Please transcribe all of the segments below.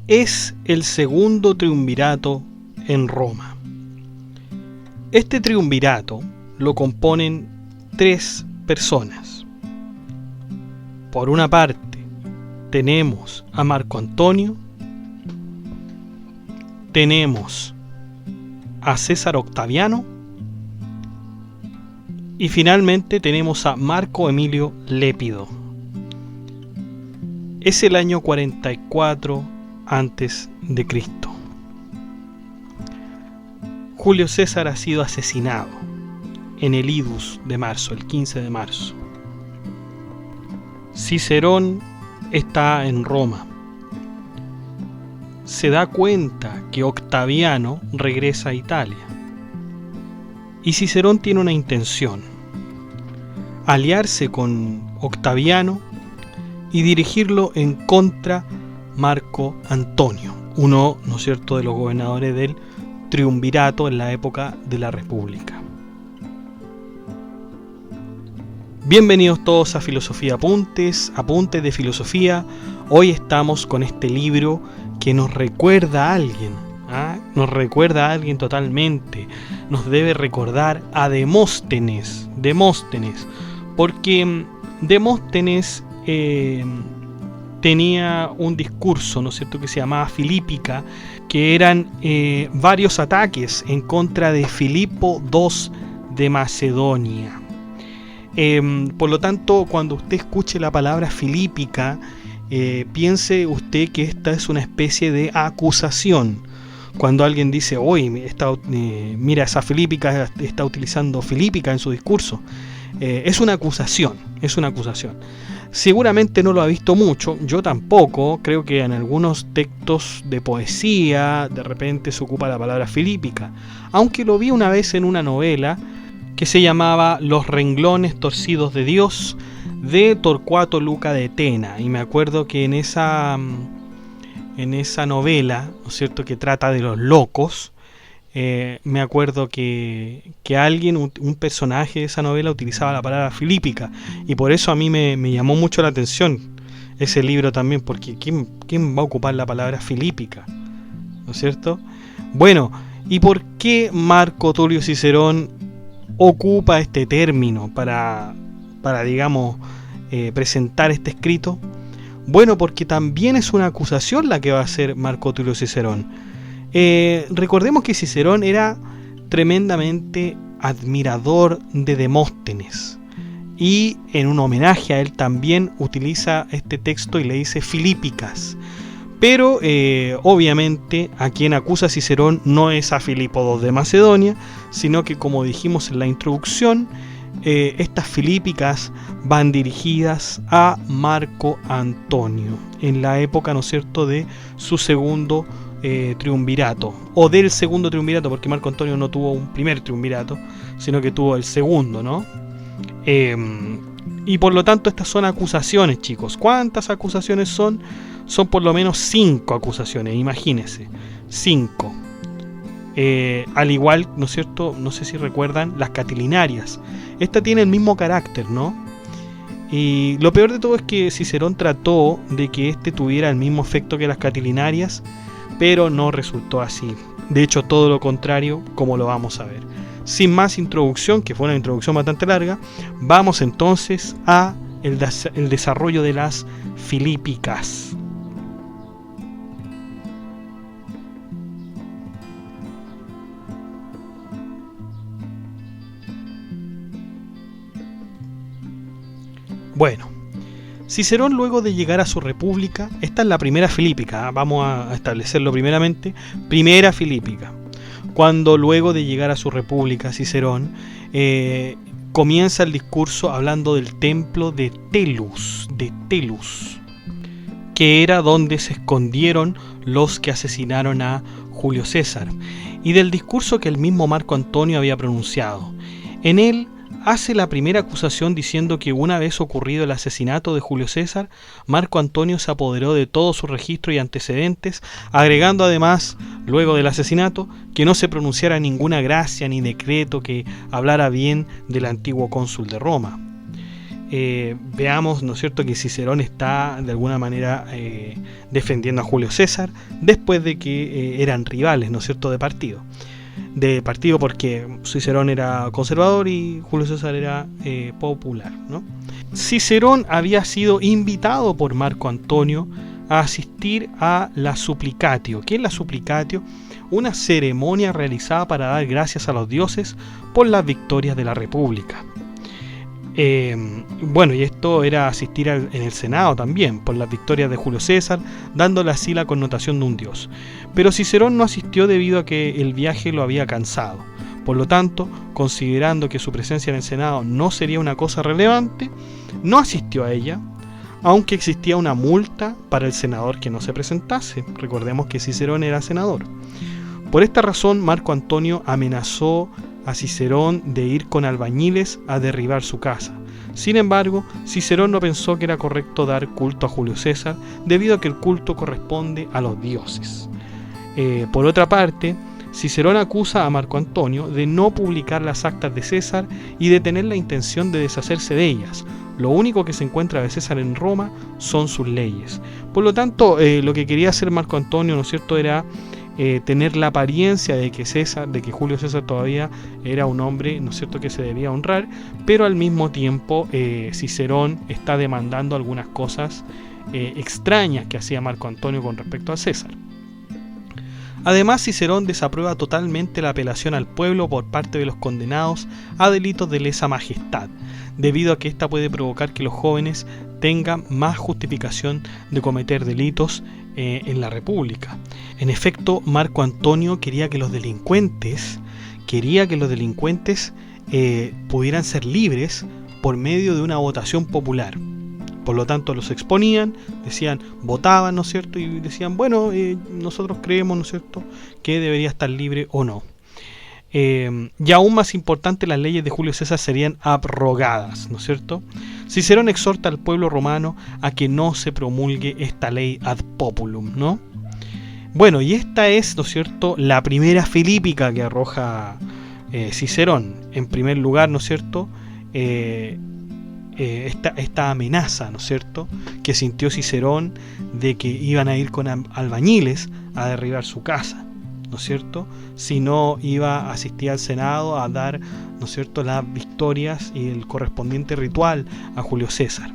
es el segundo triunvirato en Roma. Este triunvirato lo componen 3 personas. Por una parte, tenemos a Marco Antonio, tenemos a César Octaviano y finalmente tenemos a Marco Emilio Lépido. Es el año 44 antes de Cristo. Julio César ha sido asesinado en el Idus de marzo, el 15 de marzo. Cicerón está en Roma. Se da cuenta que Octaviano regresa a Italia. Y Cicerón tiene una intención: aliarse con Octaviano y dirigirlo en contra Marco Antonio, uno, ¿no es cierto?, de los gobernadores del triunvirato en la época de la República. Bienvenidos todos a Filosofía Apuntes, Apuntes de Filosofía. Hoy estamos con este libro que nos recuerda a alguien, nos recuerda a alguien totalmente. Nos debe recordar a Demóstenes, porque Demóstenes tenía un discurso, ¿no es cierto?, que se llamaba Filípica, que eran varios ataques en contra de Filipo II de Macedonia. Por lo tanto, cuando usted escuche la palabra Filípica, piense usted que esta es una especie de acusación. Cuando alguien dice, oye, mira, esa Filípica está utilizando Filípica en su discurso, es una acusación. Seguramente no lo ha visto mucho, yo tampoco. Creo que en algunos textos de poesía de repente se ocupa la palabra filípica, aunque lo vi una vez en una novela que se llamaba Los renglones torcidos de Dios, de Torcuato Luca de Tena, y me acuerdo que en esa novela, ¿no es cierto?, que trata de los locos, me acuerdo que alguien, un personaje de esa novela, utilizaba la palabra filípica, y por eso a mí me llamó mucho la atención ese libro también, porque ¿quién va a ocupar la palabra filípica? ¿No es cierto? Bueno, ¿y por qué Marco Tulio Cicerón ocupa este término para digamos, presentar este escrito? Bueno, porque también es una acusación la que va a hacer Marco Tulio Cicerón. Recordemos que Cicerón era tremendamente admirador de Demóstenes, y en un homenaje a él también utiliza este texto y le dice Filípicas. Pero obviamente a quien acusa Cicerón no es a Filipo II de Macedonia, sino que, como dijimos en la introducción, estas Filípicas van dirigidas a Marco Antonio en la época, ¿no es cierto?, de su segundo triunvirato, o del segundo triunvirato, porque Marco Antonio no tuvo un primer triunvirato, sino que tuvo el segundo, ¿no? Y por lo tanto estas son acusaciones, chicos. ¿Cuántas acusaciones son? Son por lo menos 5 acusaciones, imagínense, 5. Al igual, ¿no es cierto?, no sé si recuerdan, las catilinarias. Esta tiene el mismo carácter, ¿no? Y lo peor de todo es que Cicerón trató de que este tuviera el mismo efecto que las catilinarias, pero no resultó así. De hecho, todo lo contrario, como lo vamos a ver. Sin más introducción, que fue una introducción bastante larga, vamos entonces a el desarrollo de las Filípicas. Bueno, Cicerón, luego de llegar a su república, esta es la primera Filípica, vamos a establecerlo primeramente, primera Filípica. Cuando luego de llegar a su república, Cicerón comienza el discurso hablando del templo de Telus, que era donde se escondieron los que asesinaron a Julio César, y del discurso que el mismo Marco Antonio había pronunciado. En él hace la primera acusación diciendo que una vez ocurrido el asesinato de Julio César, Marco Antonio se apoderó de todo su registro y antecedentes, agregando además, luego del asesinato, que no se pronunciara ninguna gracia ni decreto que hablara bien del antiguo cónsul de Roma. veamos, ¿no es cierto?, que Cicerón está de alguna manera defendiendo a Julio César después de que eran rivales, ¿no es cierto?, de partido porque Cicerón era conservador y Julio César era popular, ¿no? Cicerón había sido invitado por Marco Antonio a asistir a la Supplicatio. ¿Qué es la Supplicatio? Una ceremonia realizada para dar gracias a los dioses por las victorias de la República. Y esto era asistir en el Senado también, por las victorias de Julio César, dándole así la connotación de un dios. Pero Cicerón no asistió debido a que el viaje lo había cansado. Por lo tanto, considerando que su presencia en el Senado no sería una cosa relevante, no asistió a ella, aunque existía una multa para el senador que no se presentase. Recordemos que Cicerón era senador. Por esta razón, Marco Antonio amenazó a Cicerón de ir con albañiles a derribar su casa. Sin embargo, Cicerón no pensó que era correcto dar culto a Julio César, debido a que el culto corresponde a los dioses. Por otra parte, Cicerón acusa a Marco Antonio de no publicar las actas de César y de tener la intención de deshacerse de ellas. Lo único que se encuentra de César en Roma son sus leyes. Por lo tanto, lo que quería hacer Marco Antonio, ¿no es cierto?, era tener la apariencia de que Julio César todavía era un hombre, ¿no es cierto?, que se debía honrar, pero al mismo tiempo Cicerón está demandando algunas cosas extrañas que hacía Marco Antonio con respecto a César. Además, Cicerón desaprueba totalmente la apelación al pueblo por parte de los condenados a delitos de lesa majestad, debido a que ésta puede provocar que los jóvenes tengan más justificación de cometer delitos en la República. En efecto, Marco Antonio quería que los delincuentes pudieran ser libres por medio de una votación popular. Por lo tanto, los exponían, votaban, ¿no es cierto?, y decían, nosotros creemos, ¿no es cierto?, que debería estar libre o no. Y aún más importante, las leyes de Julio César serían abrogadas, ¿no es cierto? Cicerón exhorta al pueblo romano a que no se promulgue esta ley ad populum, ¿no? Bueno, y esta es, ¿no es cierto?, la primera filípica que arroja Cicerón. En primer lugar, ¿no es cierto?, esta amenaza, ¿no es cierto?, que sintió Cicerón de que iban a ir con albañiles a derribar su casa, ¿no es cierto?, si no iba a asistir al Senado a dar, ¿no es cierto?, las victorias y el correspondiente ritual a Julio César.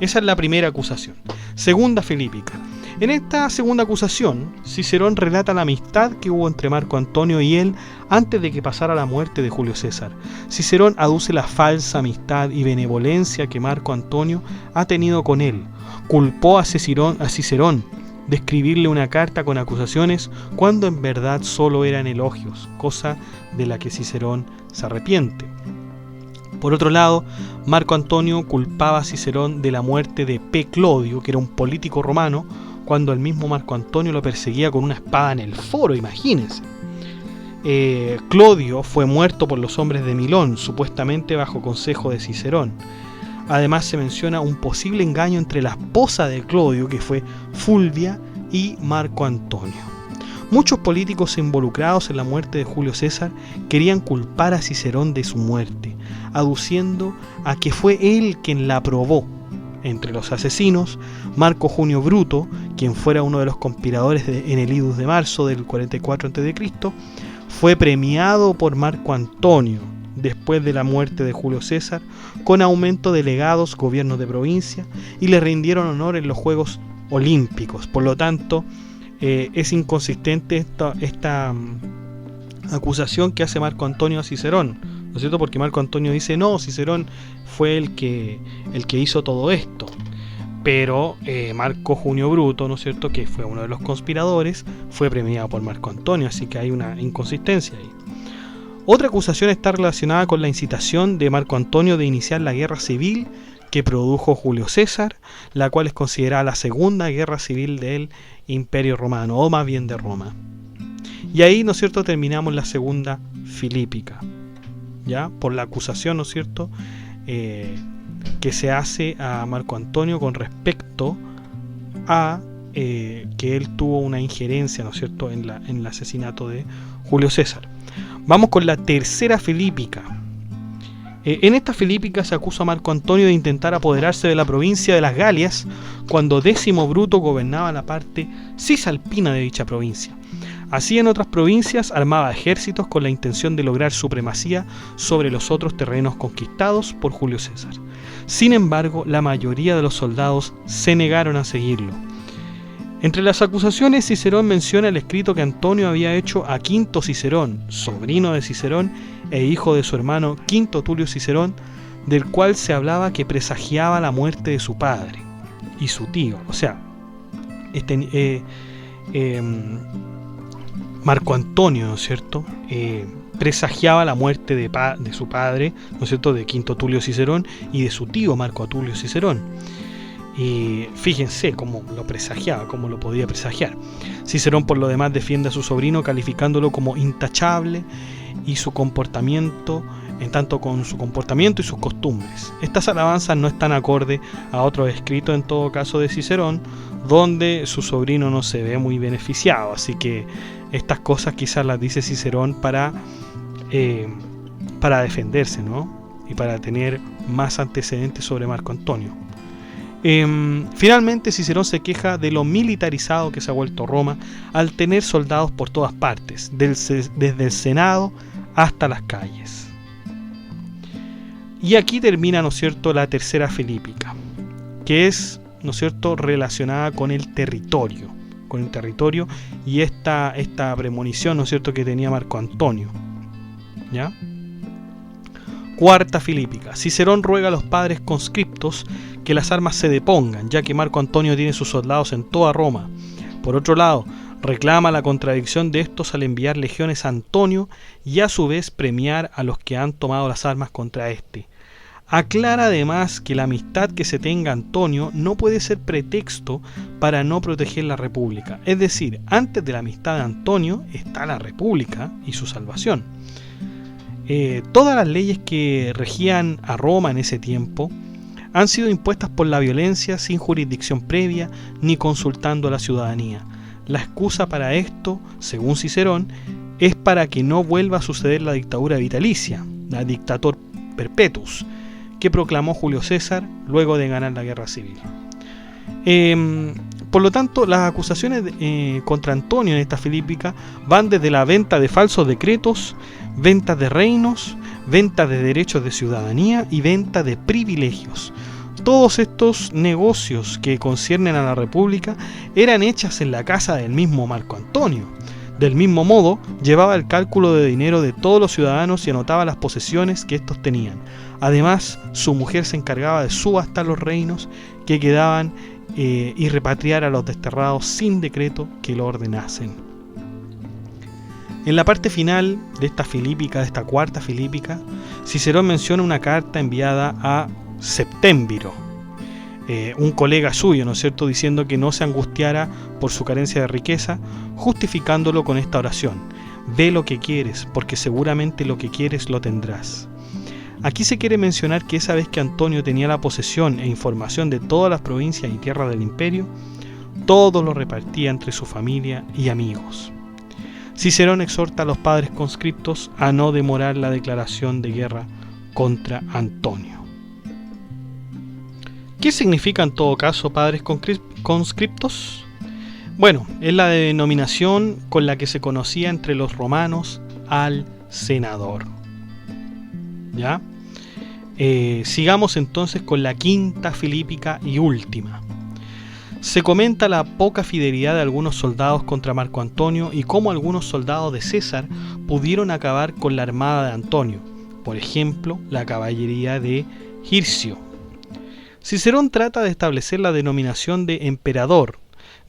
Esa es la primera acusación. Segunda filípica. En esta segunda acusación, Cicerón relata la amistad que hubo entre Marco Antonio y él antes de que pasara la muerte de Julio César. Cicerón aduce la falsa amistad y benevolencia que Marco Antonio ha tenido con él. Culpó a Cicerón de escribirle una carta con acusaciones cuando en verdad solo eran elogios, cosa de la que Cicerón se arrepiente. Por otro lado, Marco Antonio culpaba a Cicerón de la muerte de P. Clodio, que era un político romano, cuando el mismo Marco Antonio lo perseguía con una espada en el foro, imagínense. Clodio fue muerto por los hombres de Milón, supuestamente bajo consejo de Cicerón. Además se menciona un posible engaño entre la esposa de Clodio, que fue Fulvia, y Marco Antonio. Muchos políticos involucrados en la muerte de Julio César querían culpar a Cicerón de su muerte, aduciendo a que fue él quien la probó. Entre los asesinos, Marco Junio Bruto, quien fuera uno de los conspiradores en el Idus de marzo del 44 a.C., fue premiado por Marco Antonio después de la muerte de Julio César con aumento de legados, gobiernos de provincia, y le rindieron honor en los Juegos Olímpicos. Por lo tanto, es inconsistente esta acusación que hace Marco Antonio a Cicerón, ¿no es cierto? Porque Marco Antonio dice, no, Cicerón fue el que hizo todo esto. Pero Marco Junio Bruto, ¿no es cierto?, que fue uno de los conspiradores, fue premiado por Marco Antonio, así que hay una inconsistencia ahí. Otra acusación está relacionada con la incitación de Marco Antonio de iniciar la guerra civil que produjo Julio César, la cual es considerada la segunda guerra civil del Imperio Romano, o más bien de Roma. Y ahí, ¿no es cierto?, terminamos la segunda filípica, ¿ya? Por la acusación, ¿no es cierto?, que se hace a Marco Antonio con respecto a que él tuvo una injerencia, ¿no es cierto?, en el asesinato de Julio César. Vamos con la tercera filípica. En esta filípica se acusa a Marco Antonio de intentar apoderarse de la provincia de las Galias cuando Décimo Bruto gobernaba la parte cisalpina de dicha provincia. Así, en otras provincias armaba ejércitos con la intención de lograr supremacía sobre los otros terrenos conquistados por Julio César. Sin embargo, la mayoría de los soldados se negaron a seguirlo. Entre las acusaciones, Cicerón menciona el escrito que Antonio había hecho a Quinto Cicerón, sobrino de Cicerón e hijo de su hermano Quinto Tulio Cicerón, del cual se hablaba que presagiaba la muerte de su padre y su tío. O sea, Marco Antonio, ¿no es cierto?, presagiaba la muerte de su padre, ¿no es cierto?, de Quinto Tulio Cicerón, y de su tío Marco Tulio Cicerón. Y fíjense cómo lo presagiaba, cómo lo podía presagiar. Cicerón, por lo demás, defiende a su sobrino calificándolo como intachable y su comportamiento, en tanto con su comportamiento y sus costumbres. Estas alabanzas no están acorde a otros escritos, en todo caso, de Cicerón, donde su sobrino no se ve muy beneficiado. Así que estas cosas quizás las dice Cicerón para defenderse, ¿no?, y para tener más antecedentes sobre Marco Antonio. Finalmente, Cicerón se queja de lo militarizado que se ha vuelto Roma al tener soldados por todas partes, desde el Senado hasta las calles. Y aquí termina, ¿no es cierto?, la tercera filípica, que es, ¿no es cierto?, relacionada con el territorio y esta premonición, ¿no es cierto?, que tenía Marco Antonio. ¿Ya? Cuarta filípica. Cicerón ruega a los padres conscriptos que las armas se depongan, ya que Marco Antonio tiene sus soldados en toda Roma. Por otro lado, reclama la contradicción de estos al enviar legiones a Antonio y a su vez premiar a los que han tomado las armas contra éste. Aclara además que la amistad que se tenga Antonio no puede ser pretexto para no proteger la república. Es decir, antes de la amistad de Antonio está la república y su salvación. Todas las leyes que regían a Roma en ese tiempo han sido impuestas por la violencia sin jurisdicción previa ni consultando a la ciudadanía. La excusa para esto, según Cicerón, es para que no vuelva a suceder la dictadura vitalicia, la dictator perpetus, que proclamó Julio César luego de ganar la guerra civil. Por lo tanto, las acusaciones contra Antonio en esta filípica van desde la venta de falsos decretos, ventas de reinos, venta de derechos de ciudadanía y venta de privilegios. Todos estos negocios que conciernen a la república eran hechas en la casa del mismo Marco Antonio. Del mismo modo, llevaba el cálculo de dinero de todos los ciudadanos y anotaba las posesiones que estos tenían. Además, su mujer se encargaba de subastar los reinos que quedaban y repatriar a los desterrados sin decreto que lo ordenasen. En la parte final de esta filípica, de esta cuarta filípica, Cicerón menciona una carta enviada a Septémbiro, un colega suyo, ¿no es cierto?, diciendo que no se angustiara por su carencia de riqueza, justificándolo con esta oración: ve lo que quieres, porque seguramente lo que quieres lo tendrás. Aquí se quiere mencionar que esa vez que Antonio tenía la posesión e información de todas las provincias y tierras del imperio, todo lo repartía entre su familia y amigos. Cicerón exhorta a los padres conscriptos a no demorar la declaración de guerra contra Antonio. ¿Qué significa en todo caso padres conscriptos? Bueno, es la denominación con la que se conocía entre los romanos al senador. ¿Ya? Sigamos entonces con la quinta filípica y última. Se comenta la poca fidelidad de algunos soldados contra Marco Antonio y cómo algunos soldados de César pudieron acabar con la armada de Antonio, por ejemplo, la caballería de Hircio. Cicerón trata de establecer la denominación de emperador,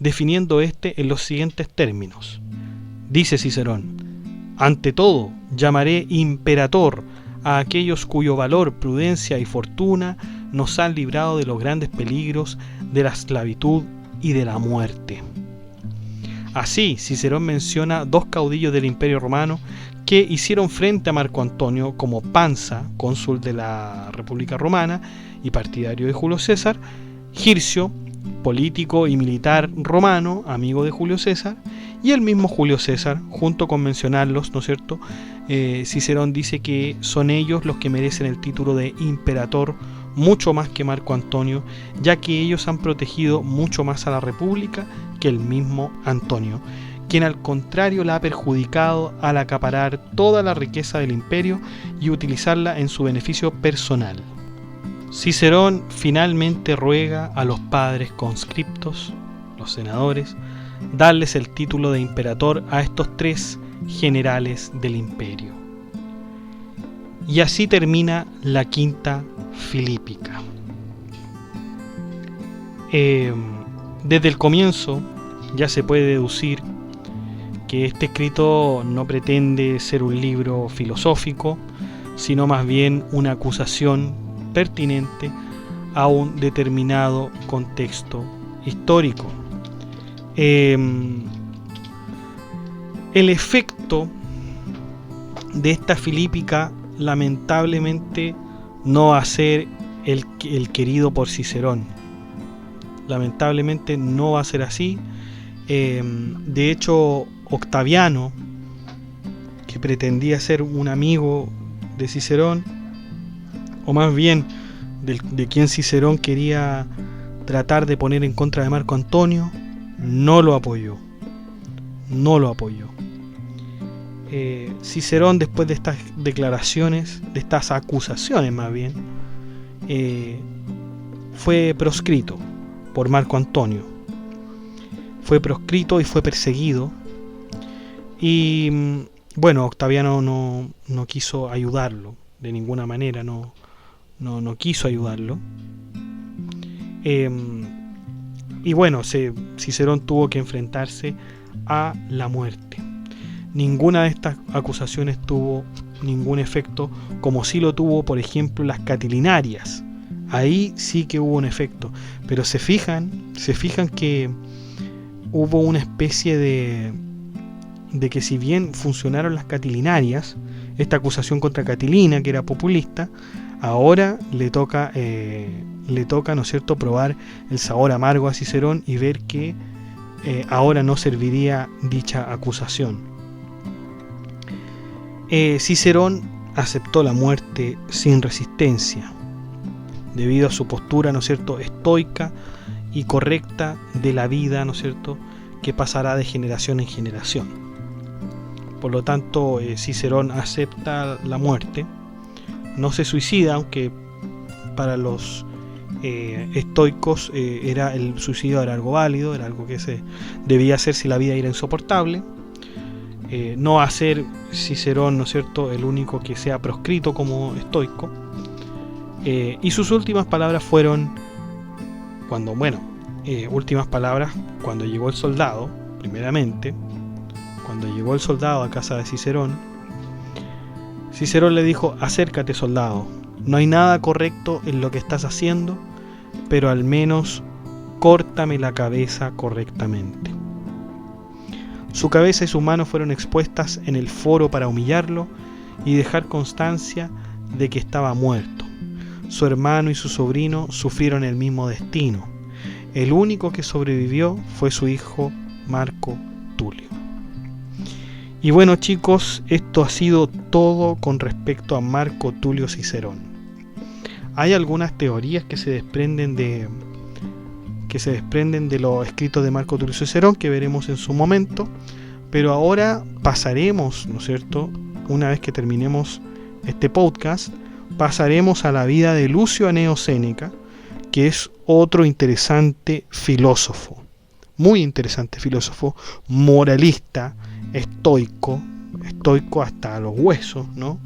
definiendo este en los siguientes términos. Dice Cicerón: ante todo, llamaré imperator a aquellos cuyo valor, prudencia y fortuna nos han librado de los grandes peligros de la esclavitud y de la muerte. Así, Cicerón menciona dos caudillos del Imperio Romano que hicieron frente a Marco Antonio, como Pansa, cónsul de la República Romana y partidario de Julio César, Hircio, político y militar romano, amigo de Julio César, y el mismo Julio César, junto con mencionarlos, ¿no es cierto? Cicerón dice que son ellos los que merecen el título de imperator mucho más que Marco Antonio, ya que ellos han protegido mucho más a la República que el mismo Antonio, quien al contrario la ha perjudicado al acaparar toda la riqueza del imperio y utilizarla en su beneficio personal. Cicerón finalmente ruega a los padres conscriptos, los senadores, darles el título de imperator a estos 3 generales del imperio. Y así termina la Quinta Filípica. Desde el comienzo ya se puede deducir que este escrito no pretende ser un libro filosófico, sino más bien una acusación pertinente a un determinado contexto histórico. El efecto de esta Filípica lamentablemente no va a ser el querido por Cicerón. Lamentablemente no va a ser así. De hecho, Octaviano, que pretendía ser un amigo de Cicerón, o más bien de quien Cicerón quería tratar de poner en contra de Marco Antonio, no lo apoyó. Cicerón, después de estas declaraciones, de estas acusaciones más bien, fue proscrito por Marco Antonio. Fue proscrito y fue perseguido. Y bueno, Octaviano no quiso ayudarlo de ninguna manera, no quiso ayudarlo. Y bueno, Cicerón tuvo que enfrentarse a la muerte. Ninguna de estas acusaciones tuvo ningún efecto, como sí lo tuvo, por ejemplo, las catilinarias. Ahí sí que hubo un efecto, pero se fijan que hubo una especie de que, si bien funcionaron las catilinarias, esta acusación contra Catilina, que era populista, ahora le toca, ¿no es cierto?, probar el sabor amargo a Cicerón y ver que ahora no serviría dicha acusación. Cicerón aceptó la muerte sin resistencia, debido a su postura, ¿no es cierto?, estoica y correcta de la vida, ¿no es cierto?, que pasará de generación en generación. Por lo tanto, Cicerón acepta la muerte, no se suicida, aunque para los estoicos el suicidio era algo válido, era algo que se debía hacer si la vida era insoportable. No va a ser Cicerón, ¿no es cierto?, el único que sea proscrito como estoico. Y sus últimas palabras fueron cuando llegó el soldado, primeramente, cuando llegó el soldado a casa de Cicerón, Cicerón le dijo: acércate, soldado, no hay nada correcto en lo que estás haciendo, pero al menos córtame la cabeza correctamente. Su cabeza y sus manos fueron expuestas en el foro para humillarlo y dejar constancia de que estaba muerto. Su hermano y su sobrino sufrieron el mismo destino. El único que sobrevivió fue su hijo Marco Tulio. Y bueno, chicos, esto ha sido todo con respecto a Marco Tulio Cicerón. Hay algunas teorías que se desprenden de los escritos de Marco Tulio Cicerón, que veremos en su momento, pero ahora pasaremos, ¿no es cierto?, una vez que terminemos este podcast, pasaremos a la vida de Lucio Aneo Séneca, que es otro interesante filósofo, muy interesante filósofo, moralista, estoico hasta los huesos, ¿no?,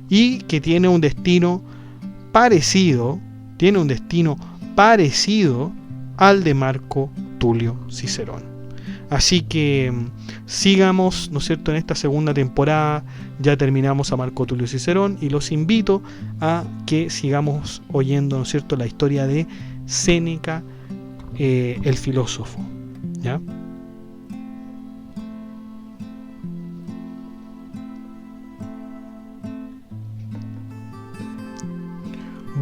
y que tiene un destino parecido al de Marco Tulio Cicerón. Así que sigamos, ¿no es cierto?, en esta segunda temporada. Ya terminamos a Marco Tulio Cicerón y los invito a que sigamos oyendo, ¿no es cierto?, la historia de Séneca, el filósofo, ¿ya?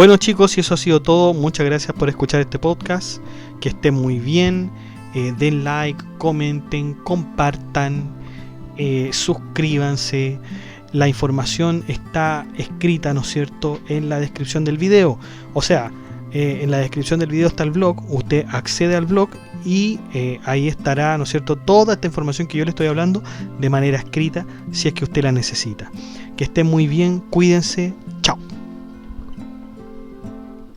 Bueno chicos, y eso ha sido todo. Muchas gracias por escuchar este podcast. Que estén muy bien. Den like, comenten, compartan, suscríbanse. La información está escrita, ¿no es cierto?, en la descripción del video. O sea, en la descripción del video está el blog. Usted accede al blog y ahí estará, ¿no es cierto?, toda esta información que yo le estoy hablando de manera escrita, si es que usted la necesita. Que estén muy bien, cuídense,